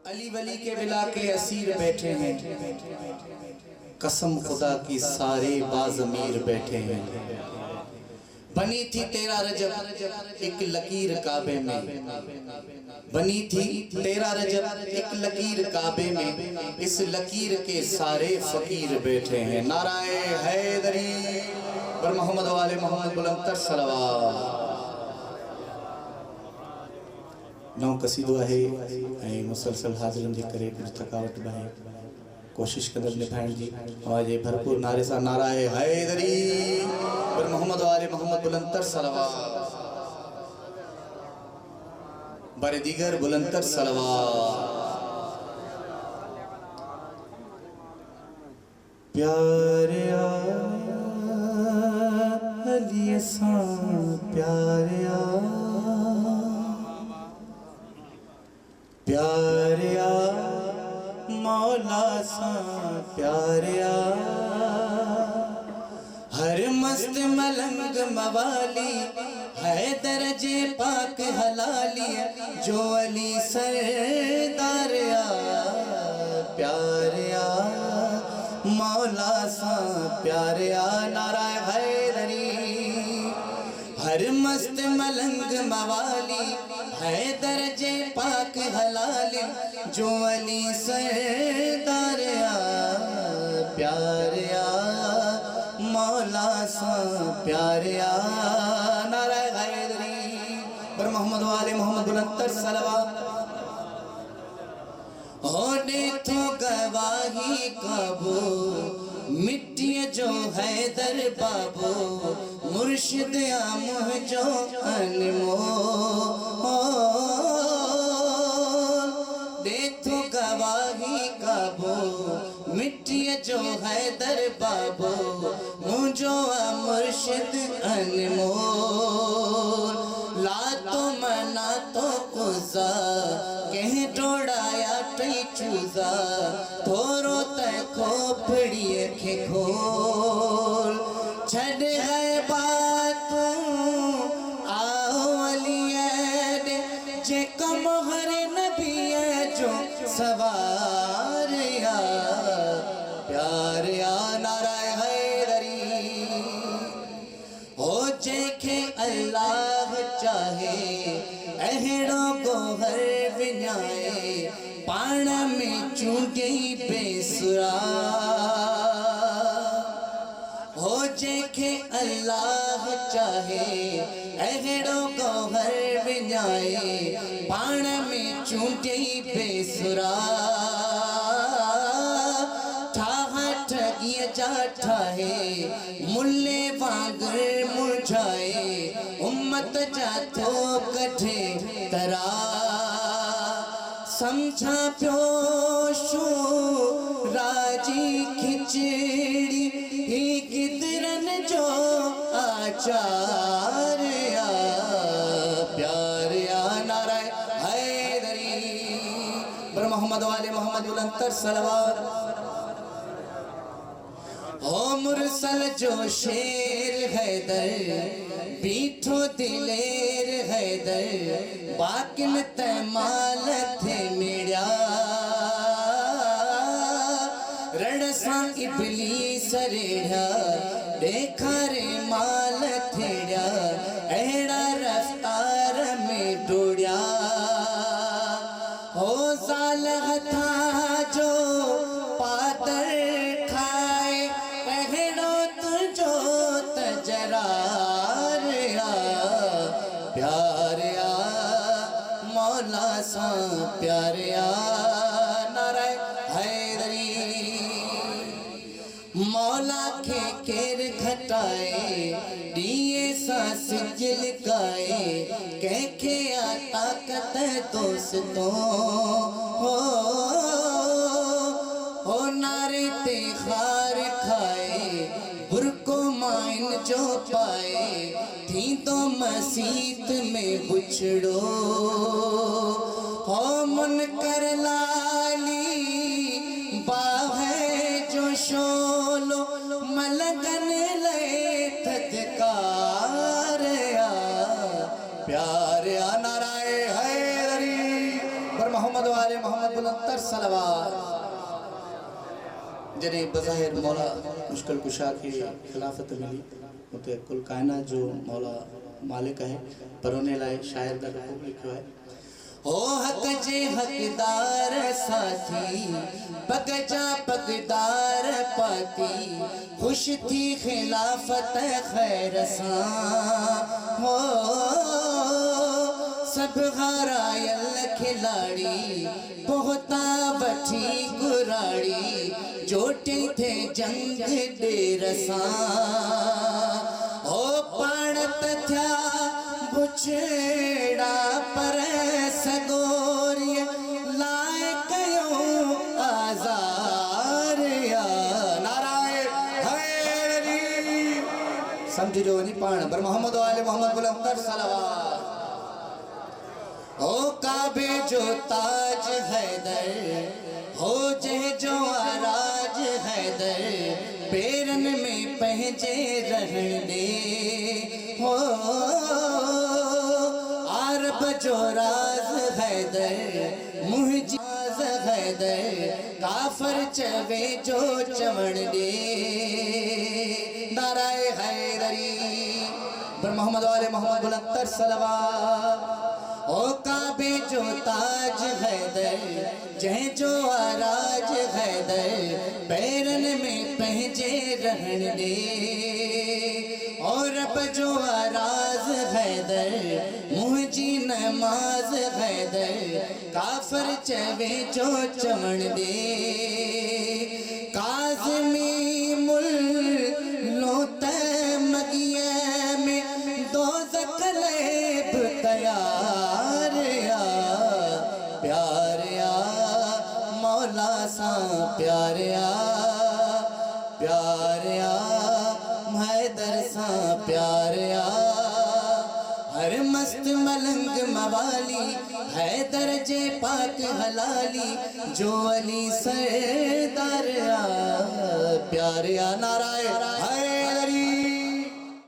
अली वली के विला के असीर बैठे हैं, कसम खुदा की सारे बाज़मीर बैठे हैं। बनी थी 13 रजब एक लकीर काबे में, बनी थी 13 रजब एक लकीर काबे में, इस लकीर के सारे फकीर बैठे हैं। नाराए हैदरी पर मोहम्मद वाले मोहम्मद बुलंद सलवात। नौ कसीदो है ऐं मुसलसल हाज़िरन जे करे कुछ थकावट बहे कोशिश कदर निभाइण जी आवाज़ भरपूर नारे सां नाराए हैदरी पर मोहम्मद वाले मोहम्मद बुलंद सलवात। बारे दीगर बुलंद सलवात। प्यारे अली सां प्यारे प्यारिया मौला सा प्यारिया, हर मस्त मलंग मवाली है दर्जे पाक हलाली, जो अली सरदारिया प्यारिया मौला सा प्यारिया। नाराय हैदरी हर मस्त मलंग मवाली है दर्जे पाक हलाल, जो अली सरदारिया प्यारिया मौला सा प्यारिया। नाराय हैदरी पर मोहम्मद वाले मोहम्मद बुलंद सलवात। होने तो गवाही काबो मिट्टी जो हैदर बाबो, मुर्शिद आमुह जो अनमोल, दे तो गवाही काबो मिट्टी जो हैदर बाबो, मुझो मुर्शिद अनमोल। ला तो मना तो उज़ा कह डोड़ाया टई चूजा, थोरो त खोपड़ी खे खोल छड़ है बात आओ अली जे कम हर नबी जो सवारिया प्यारिया। नाराय हैदरी हो जेखे अल्लाह चाहे अहिड़ो गोहर विञाए, पाण में चूंडे बेसुरा हो जेखे अल्लाह चाहे अहिड़ो गोहर विञाए, पाण में चूंडे बेसुरा। ठाहा ठगिय जा ठाहे मुल्ले वांगर मुरझाए, उम्मत जा थो कठे तरा समझा प्यो शू राजी खिचड़ी ही गिदरन जो आचार्या प्यारिया। नाराय हैदरी पर मोहम्मद वाले मोहम्मद बुलंद सलवात। हो मुरसल जो शेर हैदर बीठो दिलेर हैदर, बाकिन तमाल थे मिड़िया रण सां इबलीस रेढ़ा, देखा रे माल थेड़ा अहिड़ा रफ्तार में डोड़िया। हो ज़ाल हथा जो पातर खाए, अहिड़ो तुझो तजरारिया प्यारिया मौला सा प्यारिया। नाराय हैदरी मौला के केर घटाए, दिए सा सिजल गाए, कैखे आ ताकत दोस्तों हो नारे ते खार खाए, बुरको माइन जो पाए, थी तो मसीत में बुछड़ो हो मुनकर लाली बाहे जो शोलो मलगन ले थदकार प्यार नाराय हैदरी पर मोहम्मद वाले मोहम्मद मोहम्मद बुलंदतर सलवात। जिन्हें बज़ाहिर मौला मुश्किल कुशा की खिलाफत मिली, उते कुल कायनात जो मौला मालिक है, पर उन्हें लाए शायर का हुक्म लिखो है, ओ हक जे हकदार साथी पगजा पगदार पाती, खुश थी खिलाफत खैर सा हो, सब हारायल खिलाड़ी बहुता वठी कुराड़ी, जोटे थे जंग डेरसा हो, पाणत थया बुछड़ा पर सगोरिय लाए कयो आजार या नारायण हैदरी। समझो नहीं पाण पर मोहम्मद वाले मोहम्मद बुलंदतर सलवात। ओ काबे जो ताज हैदर हो, जह जो आराज हैदर, पेरन में पहजे रहन दे हो, आरब जो राज हैदर मुहजाज हैदर, काफर चवे जो चवण दे नाराय हैदरी। पर मोहम्मद वाले मोहम्मद बुलंदतर सलवात। ओ काबे जो ताज हैदर, जह जो आराज हैदर, पैरन में पहजे रहन दे, और अब जो आराज हैदर मुझी नमाज हैदर, काफर चवे जो चवण दे, काज़मी मुल लोत मगिया में दो ज़कलेब तैयार या, प्यार या मौला सा प्यार या, प्यार या हैदर सा प्यार या, हर मस्त मलंग मवाली हैदर जे पाक हलाली, जो अली सरदार या, प्यार या नारायण